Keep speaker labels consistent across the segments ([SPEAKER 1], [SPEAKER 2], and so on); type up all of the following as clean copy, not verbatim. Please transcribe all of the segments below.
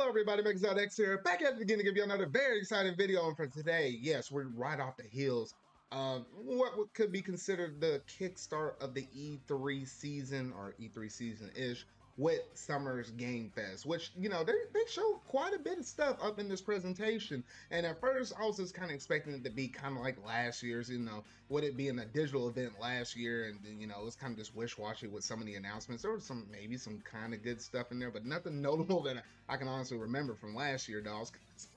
[SPEAKER 1] Hello everybody, MakeZodX here, back at it again to give you another very exciting video. And for today, yes, we're right off the heels of what could be considered the kickstart of the E3 season, or E3 season-ish, with Summer's Game Fest, which, they showed quite a bit of stuff up in this presentation. And at first, I was just kind of expecting it to be kind of like last year's, with it being a digital event last year, and then, it was kind of just wish-washy with some of the announcements. There was maybe some kind of good stuff in there, but nothing notable that I can honestly remember from last year, dolls.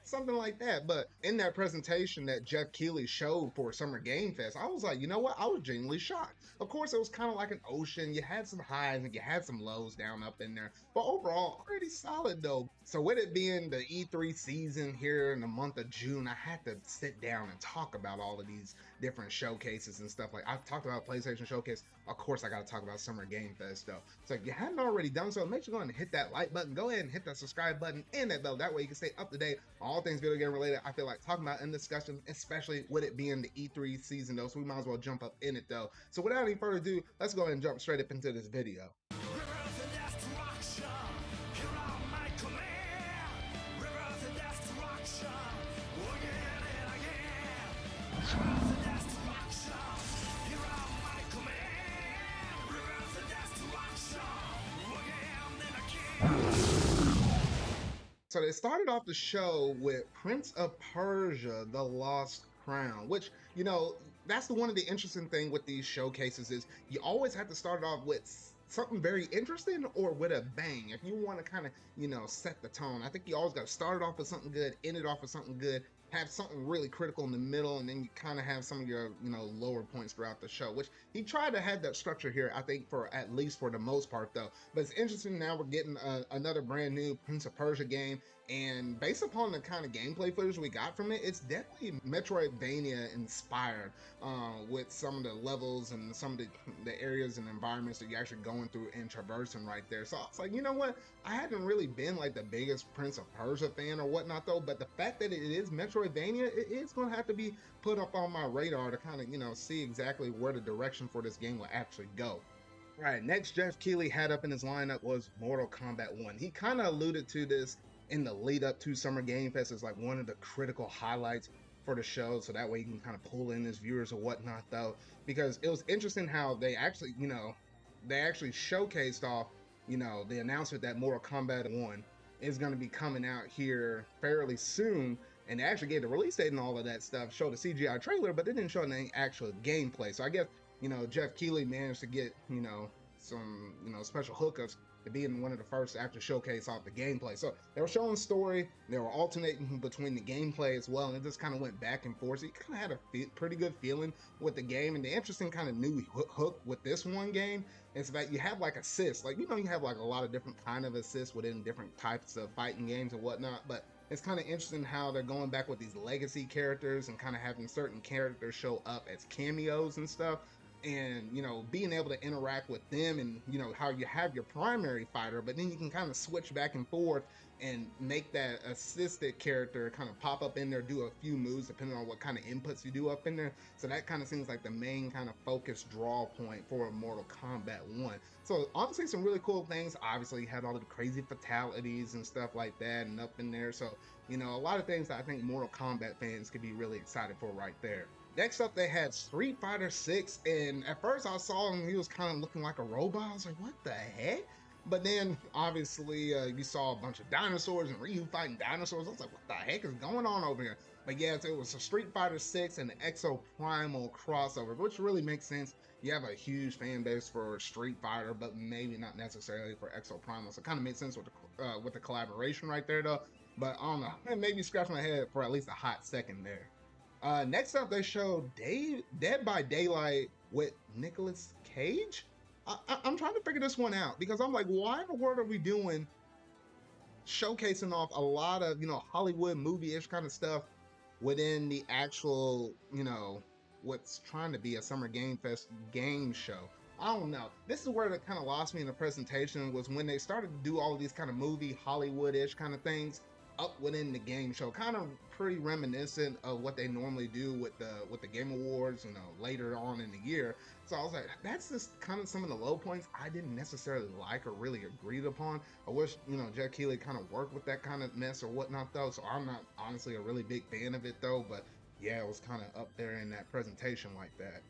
[SPEAKER 1] Something like that. But in that presentation that Jeff Keighley showed for Summer Game Fest, I was like, you know what? I was genuinely shocked. Of course, it was kind of like an ocean. You had some highs and you had some lows down up in there. But overall, pretty solid though. So with it being the E3 season here in the month of June, I had to sit down and talk about all of these different showcases and stuff. Like, I've talked about PlayStation Showcase. Of course, I got to talk about Summer Game Fest though. So if you hadn't already done so, make sure you go ahead and hit that like button. Go ahead and hit that subscribe button and that bell. That way you can stay up to date on all things video game related. I feel like talking about in discussion, especially with it being the E3 season though, so we might as well jump up in it though. So without any further ado, let's go ahead and jump straight up into this video. So they started off the show with Prince of Persia: The Lost Crown, which, that's one of the interesting thing with these showcases is you always have to start off with something very interesting or with a bang. If you want to kind of, set the tone, I think you always got to start it off with something good, end it off with something good, have something really critical in the middle, and then you kind of have some of your, lower points throughout the show, which he tried to have that structure here, I think, for at least for the most part though. But it's interesting now we're getting another brand new Prince of Persia game, and based upon the kind of gameplay footage we got from it, it's definitely Metroidvania inspired, with some of the levels and some of the areas and environments that you're actually going through and traversing right there. So I was like, you know what, I hadn't really been like the biggest Prince of Persia fan or whatnot though, but the fact that it is Metroidvania, it is going to have to be put up on my radar to kind of, see exactly where the direction for this game will actually go. All right, next Jeff Keighley had up in his lineup was Mortal Kombat 1. He kind of alluded to this in the lead up to Summer Game Fest as like one of the critical highlights for the show, so that way you can kind of pull in his viewers or whatnot though, because it was interesting how they actually, showcased off, the announcement that Mortal Kombat 1 is going to be coming out here fairly soon, and they actually gave the release date and all of that stuff, showed a CGI trailer, but they didn't show any actual gameplay. So I guess, Jeff Keighley managed to get, some, special hookups to be in one of the first after showcase off the gameplay. So they were showing story, they were alternating between the gameplay as well, and it just kind of went back and forth. So you kind of had a pretty good feeling with the game. And the interesting kind of new hook with this one game is that you have like assists, like, you have like a lot of different kind of assists within different types of fighting games and whatnot, but it's kind of interesting how they're going back with these legacy characters and kind of having certain characters show up as cameos and stuff, and being able to interact with them, and how you have your primary fighter, but then you can kind of switch back and forth and make that assisted character kind of pop up in there, do a few moves depending on what kind of inputs you do up in there. So that kind of seems like the main kind of focus draw point for Mortal Kombat 1. So obviously some really cool things. Obviously you had all of the crazy fatalities and stuff like that and up in there, so a lot of things that I think Mortal Kombat fans could be really excited for right there. Next up, they had Street Fighter 6, and at first I saw him, he was kind of looking like a robot. I was like, what the heck? But then, obviously, you saw a bunch of dinosaurs and Ryu fighting dinosaurs. I was like, what the heck is going on over here? But yes, it was a Street Fighter 6 and the Exo Primal crossover, which really makes sense. You have a huge fan base for Street Fighter, but maybe not necessarily for Exo Primal. So it kind of makes sense with the collaboration right there, though. But I don't know, it made me scratch my head for at least a hot second there. Next up, they showed Dead by Daylight with Nicolas Cage. I'm trying to figure this one out, because I'm like, why in the world are we doing showcasing off a lot of, Hollywood movie-ish kind of stuff within the actual, what's trying to be a Summer Game Fest game show? I don't know. This is where it kind of lost me in the presentation, was when they started to do all of these kind of movie Hollywood-ish kind of things. up within the game show, kind of pretty reminiscent of what they normally do with the Game Awards, you know, later on in the year. So I was like, that's just kind of some of the low points I didn't necessarily like or really agreed upon. I wish, you know, Jeff Keighley kind of worked with that kind of mess or whatnot though. So I'm not honestly a really big fan of it though, but yeah, it was kind of up there in that presentation like that.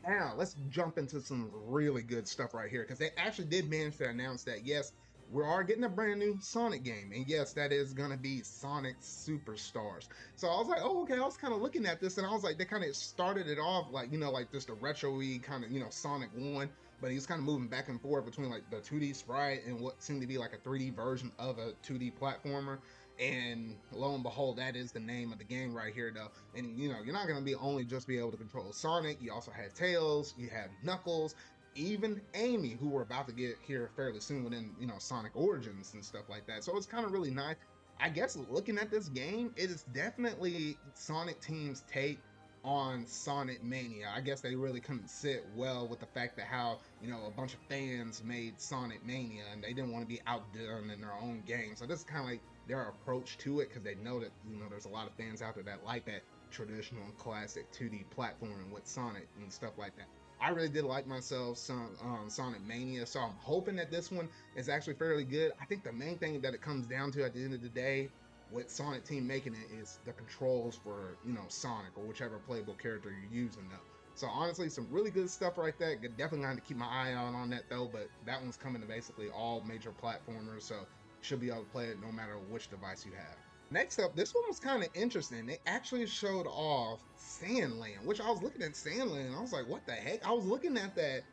[SPEAKER 1] Now, let's jump into some really good stuff right here because they actually did manage to announce that yes, we are getting a brand new Sonic game, and yes, that is going to be Sonic Superstars. So I was like, oh, okay. I was kind of looking at this, and I was like, they kind of started it off like, you know, like just a retro-y kind of, you know, Sonic One, but he's kind of moving back and forth between like the 2D sprite and what seemed to be like a 3D version of a 2D platformer. And lo and behold, that is the name of the game right here, though. And you know, you're not gonna be only just be able to control Sonic. You also have Tails, you have Knuckles, even Amy, who we're about to get here fairly soon within, you know, Sonic Origins and stuff like that. So it's kind of really nice. I guess looking at this game, it is definitely Sonic Team's take on Sonic Mania. I guess they really couldn't sit well with the fact that how, you know, a bunch of fans made Sonic Mania and they didn't want to be outdone in their own game. So this is kind of like their approach to it because they know that, you know, there's a lot of fans out there that like that traditional classic 2D platforming with Sonic and stuff like that. I really did like myself some Sonic Mania, so I'm hoping that this one is actually fairly good. I think the main thing that it comes down to at the end of the day with Sonic Team making it is the controls for, you know, Sonic or whichever playable character you're using though. So honestly, some really good stuff right there. Definitely going to keep my eye out on that though, but that one's coming to basically all major platformers, so should be able to play it no matter which device you have. Next up, this one was kind of interesting. They actually showed off Sandland, which I was looking at Sandland and I was like, what the heck? I was looking at that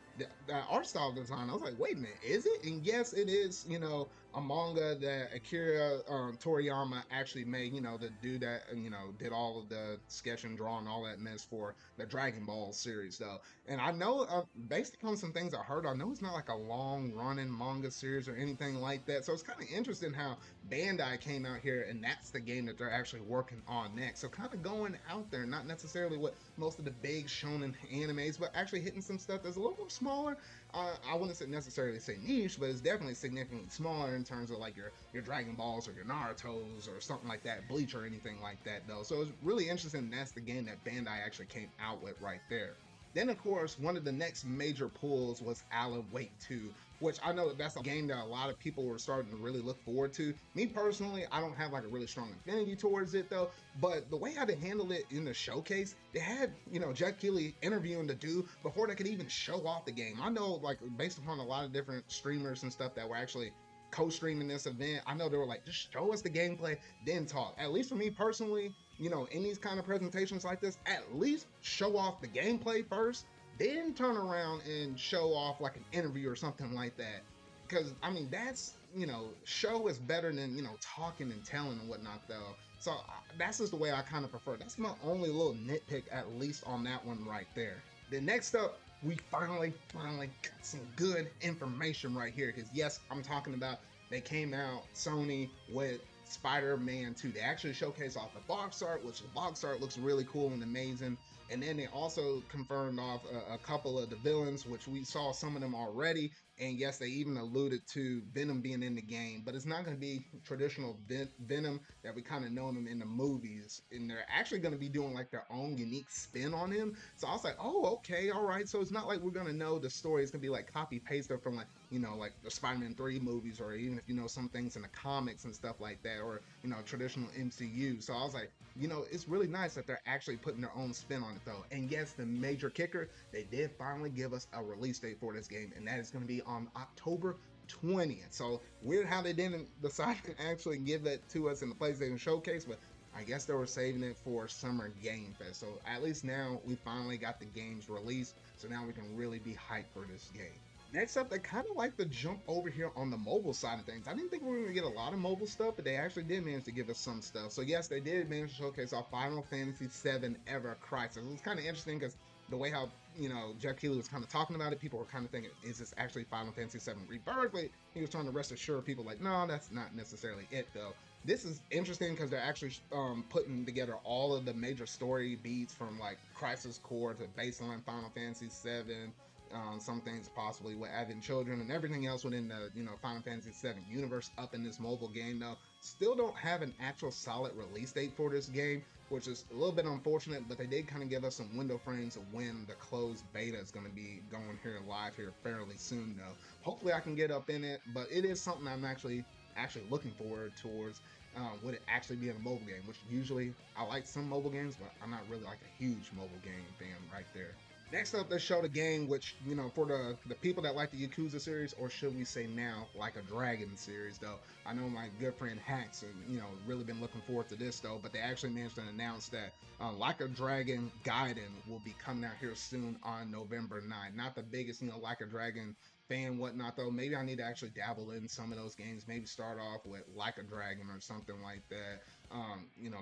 [SPEAKER 1] art style design. I was like, wait a minute, is it? And yes, it is, you know, a manga that Akira Toriyama actually made, you know, the dude that, you know, did all of the sketch and drawing, all that mess for the Dragon Ball series, though. And I know, based upon some things I heard, I know it's not like a long running manga series or anything like that. So it's kind of interesting how Bandai came out here and that's the game that they're actually working on next. So kind of going out there, not necessarily what most of the big shonen animes, but actually hitting some stuff that's a little more smaller. I wouldn't say necessarily say niche, but it's definitely significantly smaller in terms of like your Dragon Balls or your Naruto's or something like that, Bleach or anything like that though. So it's really interesting. That's the game that Bandai actually came out with right there. Then, of course, one of the next major pulls was Alan Wake 2, which I know that's a game that a lot of people were starting to really look forward to. Me personally, I don't have like a really strong affinity towards it though, but the way how they handled it in the showcase, they had, you know, Jeff Keighley interviewing the dude before they could even show off the game. I know, like, based upon a lot of different streamers and stuff that were actually co-streaming this event, I know they were like, just show us the gameplay, then talk. At least for me personally, you know, in these kind of presentations like this, at least show off the gameplay first, then turn around and show off like an interview or something like that. Because I mean, that's, you know, show is better than, you know, talking and telling and whatnot though. So that's just the way I kind of prefer. That's my only little nitpick, at least on that one right there. Then next up, we finally got some good information right here. Because yes, I'm talking about they came out Sony with Spider-Man 2. They actually showcased off the box art, which the box art looks really cool and amazing. And then they also confirmed off a couple of the villains, which we saw some of them already. And yes, they even alluded to Venom being in the game, but it's not going to be traditional Venom that we kind of know him in the movies. And they're actually going to be doing like their own unique spin on him. So I was like, oh, okay, all right. So it's not like we're going to know the story is going to be like copy pasted from like, you know, like the Spider-Man 3 movies, or even if you know some things in the comics and stuff like that, or, you know, traditional MCU. So I was like, you know, it's really nice that they're actually putting their own spin on it though. And yes, the major kicker, they did finally give us a release date for this game, and that is going to be on October 20th. So weird how they didn't decide to actually give that to us in the PlayStation Showcase, but I guess they were saving it for Summer Game Fest. So at least now we finally got the games released, so now we can really be hyped for this game. Next up, they kind of like to jump over here on the mobile side of things. I didn't think we were going to get a lot of mobile stuff, but they actually did manage to give us some stuff. So yes, they did manage to showcase our Final Fantasy VII Ever Crisis. It was kind of interesting because the way how, you know, Jeff Keighley was kind of talking about it, people were kind of thinking, is this actually Final Fantasy VII Rebirth? But he was trying to rest assure people like, no, that's not necessarily it though. This is interesting because they're actually putting together all of the major story beats from like Crisis Core to baseline Final Fantasy VII, some things possibly with Advent Children and everything else within the, you know, Final Fantasy VII universe up in this mobile game though. still don't have an actual solid release date for this game, which is a little bit unfortunate, but they did kind of give us some window frames of when the closed beta is going to be going here live here fairly soon though. Hopefully I can get up in it, but it is something I'm actually looking forward towards. Would it actually be in a mobile game, which usually I like some mobile games, but I'm not really like a huge mobile game fan right there. Next up, they showed a game which, for the people that like the Yakuza series, or should we say now, Like a Dragon series, though. I know my good friend Hacks, and, really been looking forward to this, though, but they actually managed to announce that Like a Dragon Gaiden will be coming out here soon on November 9th. Not the biggest, Like a Dragon fan, whatnot, though. Maybe I need to actually dabble in some of those games, maybe start off with Like a Dragon or something like that.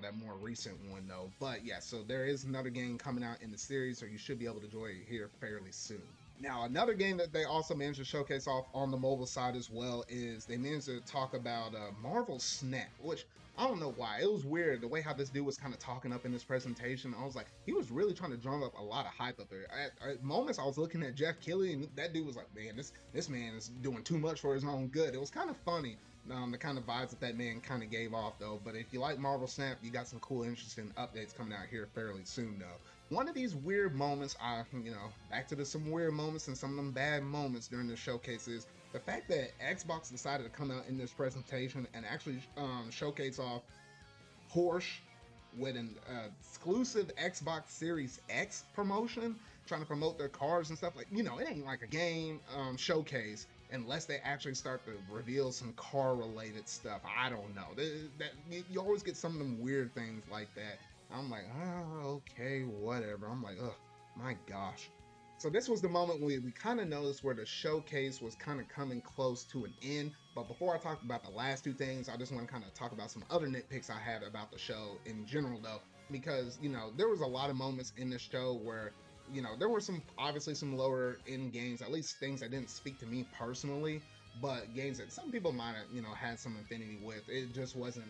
[SPEAKER 1] That more recent one though. But yeah, so there is another game coming out in the series, so you should be able to enjoy it here fairly soon. Now, another game that they also managed to showcase off on the mobile side as well is they managed to talk about Marvel Snap, which I don't know why. It was weird the way how this dude was kind of talking up in this presentation. I was like, he was really trying to drum up a lot of hype up there. At moments, I was looking at Jeff Keighley, and that dude was like, man, this man is doing too much for his own good. It was kind of funny. The kind of vibes that man kind of gave off though. But if you like Marvel Snap, you got some cool, interesting updates coming out here fairly soon though. One of these weird moments, back to some weird moments and some of them bad moments during the showcase is the fact that Xbox decided to come out in this presentation and actually showcase off Porsche with an exclusive Xbox Series X promotion, trying to promote their cars and stuff. Like, it ain't like a game showcase unless they actually start to reveal some car related stuff. I don't know. You always get some of them weird things like that. I'm like, oh, okay, whatever. I'm like, oh, my gosh. So this was the moment we kind of noticed where the showcase was kind of coming close to an end. But before I talk about the last two things, I just want to kind of talk about some other nitpicks I had about the show in general, though, because there was a lot of moments in the show where there were obviously some lower end games, at least things that didn't speak to me personally, but games that some people might have had some affinity with. It just wasn't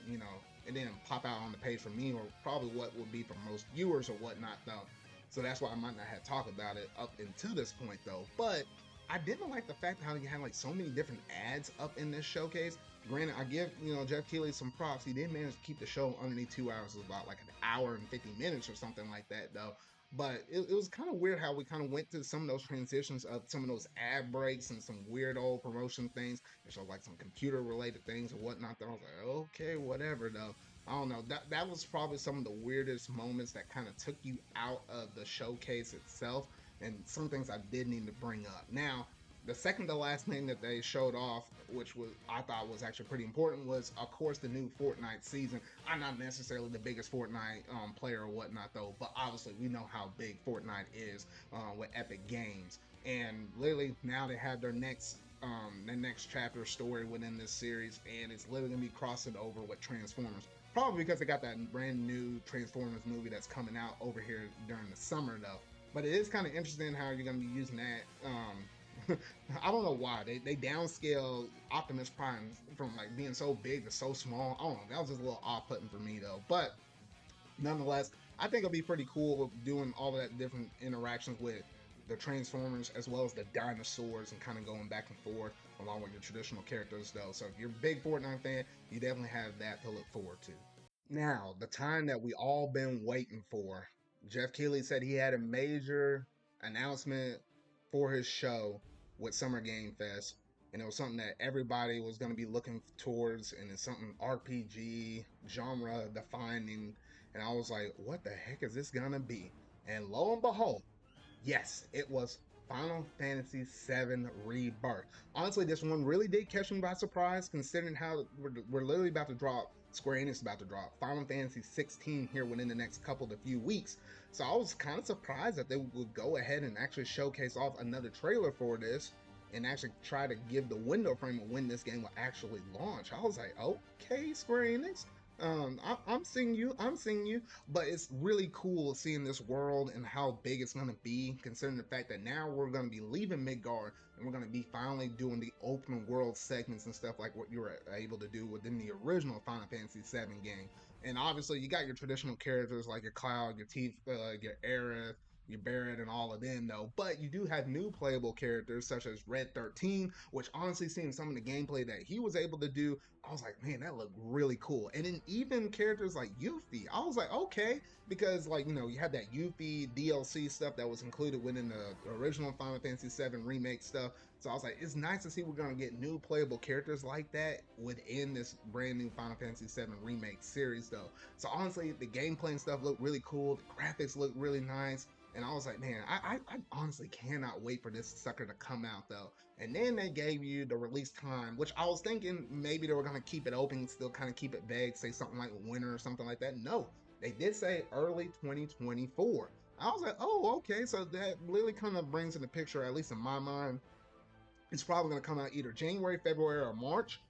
[SPEAKER 1] it didn't pop out on the page for me, or probably what would be for most viewers or whatnot though. So that's why I might not have talked about it up until this point though. But I didn't like the fact how you had like so many different ads up in this showcase. Granted, I give Jeff Keighley some props. He did manage to keep the show underneath 2 hours. It was about like an hour and 50 minutes or something like that though. But it was kind of weird how we kind of went to some of those transitions of some of those ad breaks and some weird old promotion things. It showed like some computer related things or whatnot. That I was like, okay, whatever though. I don't know. That was probably some of the weirdest moments that kind of took you out of the showcase itself, and some things I did need to bring up. Now, the second to last thing that they showed off, which was I thought was actually pretty important, was of course the new Fortnite season. I'm not necessarily the biggest Fortnite player or whatnot though, but obviously we know how big Fortnite is with Epic Games, and literally now they have their next chapter story within this series, and it's literally gonna be crossing over with Transformers. Probably because they got that brand new Transformers movie that's coming out over here during the summer though. But it is kind of interesting how you're gonna be using that. I don't know why they downscale Optimus Prime from like being so big to so small. I don't know. That was just a little off-putting for me though. But nonetheless, I think it'll be pretty cool doing all of that different interactions with the Transformers as well as the dinosaurs and kind of going back and forth along with your traditional characters though. So if you're a big Fortnite fan, you definitely have that to look forward to. Now, the time that we all been waiting for. Jeff Keighley said he had a major announcement for his show with Summer Game Fest, and it was something that everybody was going to be looking towards, and it's something RPG genre defining. And I was like, what the heck is this gonna be? And lo and behold, yes, it was Final Fantasy VII Rebirth. Honestly, this one really did catch me by surprise, considering how we're literally about to drop. Square Enix is about to drop Final Fantasy 16 here within the next couple to few weeks. So I was kind of surprised that they would go ahead and actually showcase off another trailer for this and actually try to give the window frame of when this game will actually launch. I was like, okay, Square Enix, I'm seeing you. I'm seeing you. But it's really cool seeing this world and how big it's going to be, considering the fact that now we're going to be leaving Midgard and we're going to be finally doing the open world segments and stuff like what you were able to do within the original Final Fantasy VII game. And obviously, you got your traditional characters like your Cloud, your Tifa, your Aerith, your Barrett and all of them though. But you do have new playable characters such as Red 13, which honestly seeing some of the gameplay that he was able to do, I was like, man, that looked really cool. And then even characters like Yuffie, I was like, okay, because like, you know, you had that Yuffie DLC stuff that was included within the original Final Fantasy VII remake stuff. So I was like, it's nice to see we're gonna get new playable characters like that within this brand new Final Fantasy VII remake series though. So honestly, the gameplay and stuff looked really cool. The graphics looked really nice. And I was like, man, I honestly cannot wait for this sucker to come out though. And then they gave you the release time, which I was thinking maybe they were gonna keep it open, still kind of keep it vague, say something like winter or something like that. No, they did say early 2024. I was like, oh, okay, so that really kind of brings in the picture, at least in my mind, it's probably gonna come out either January, February, or March.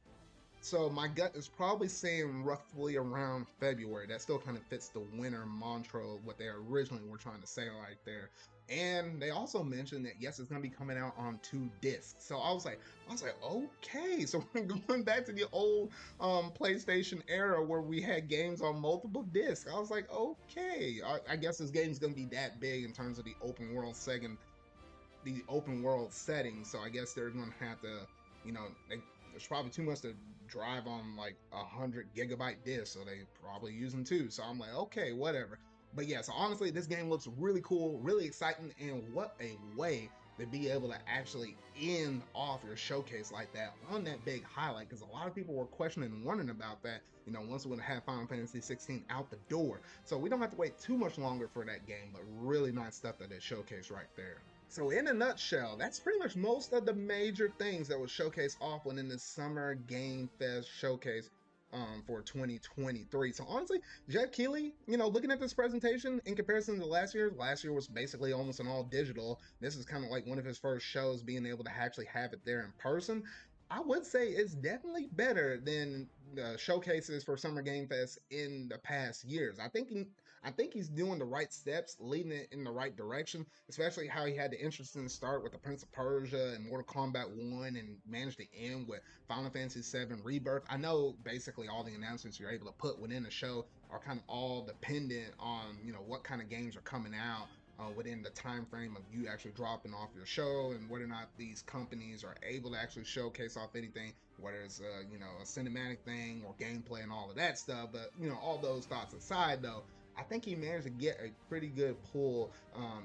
[SPEAKER 1] So my gut is probably saying roughly around February. That still kind of fits the winter mantra of what they originally were trying to say right there. And they also mentioned that yes, it's gonna be coming out on 2 discs. So I was like, okay. So we're going back to the old PlayStation era where we had games on multiple discs. I was like, okay. I guess this game's gonna be that big in terms of the open world segment, the open world setting. So I guess they're gonna have to, you know, there's probably too much to drive on like 100 GB disc, so they probably using 2. So I'm like, okay, whatever. But yeah, so honestly, this game looks really cool, really exciting, and what a way to be able to actually end off your showcase like that on that big highlight, because a lot of people were questioning and wondering about that, you know, once we're gonna have Final Fantasy 16 out the door. So we don't have to wait too much longer for that game, but really nice stuff that they showcased right there. So in a nutshell, that's pretty much most of the major things that was showcased off within the Summer Game Fest showcase for 2023. So honestly, Jeff Keighley, you know, looking at this presentation in comparison to last year was basically almost an all digital. This is kind of like one of his first shows being able to actually have it there in person. I would say it's definitely better than the showcases for Summer Game Fest in the past years. I think he's doing the right steps, leading it in the right direction, especially how he had the interesting start with the Prince of Persia and Mortal Kombat 1 and managed to end with Final Fantasy VII Rebirth. I know basically all the announcements you're able to put within the show are kind of all dependent on, you know, what kind of games are coming out within the time frame of you actually dropping off your show, and whether or not these companies are able to actually showcase off anything, whether it's you know, a cinematic thing or gameplay and all of that stuff. But you know, all those thoughts aside though, I think he managed to get a pretty good pull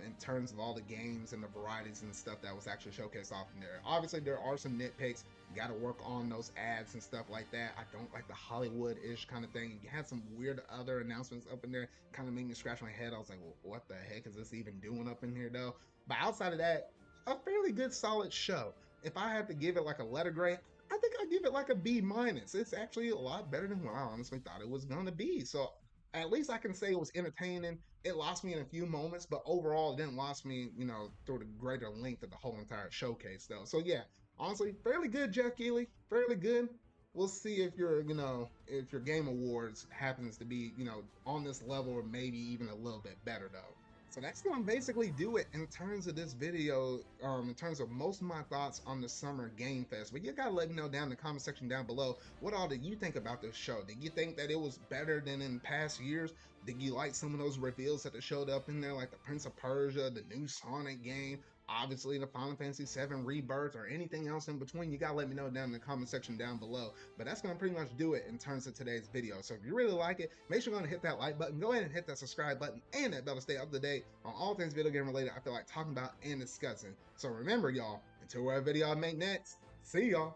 [SPEAKER 1] in terms of all the games and the varieties and stuff that was actually showcased off in there. Obviously, there are some nitpicks. You got to work on those ads and stuff like that. I don't like the Hollywood-ish kind of thing. You had some weird other announcements up in there, kind of made me scratch my head. I was like, well, what the heck is this even doing up in here, though? But outside of that, a fairly good, solid show. If I had to give it like a letter grade, I think I'd give it like a B minus. It's actually a lot better than what I honestly thought it was gonna be. So at least I can say it was entertaining. It lost me in a few moments, but overall, it didn't lost me, you know, through the greater length of the whole entire showcase, though. So yeah, honestly, fairly good, Jeff Keighley. Fairly good. We'll see if your, you know, if your Game Awards happens to be, you know, on this level or maybe even a little bit better, though. So that's gonna basically do it in terms of this video, in terms of most of my thoughts on the Summer Game Fest. But you gotta let me know down in the comment section down below, what all did you think about this show? Did you think that it was better than in past years? Did you like some of those reveals that showed up in there, like the Prince of Persia, the new Sonic game, obviously the Final Fantasy VII Rebirth, or anything else in between? You gotta let me know down in the comment section down below. But that's gonna pretty much do it in terms of today's video. So if you really like it, make sure you're gonna hit that like button, go ahead and hit that subscribe button and that bell to stay up to date on all things video game related I feel like talking about and discussing. So remember, y'all, until whatever video I make next, see y'all.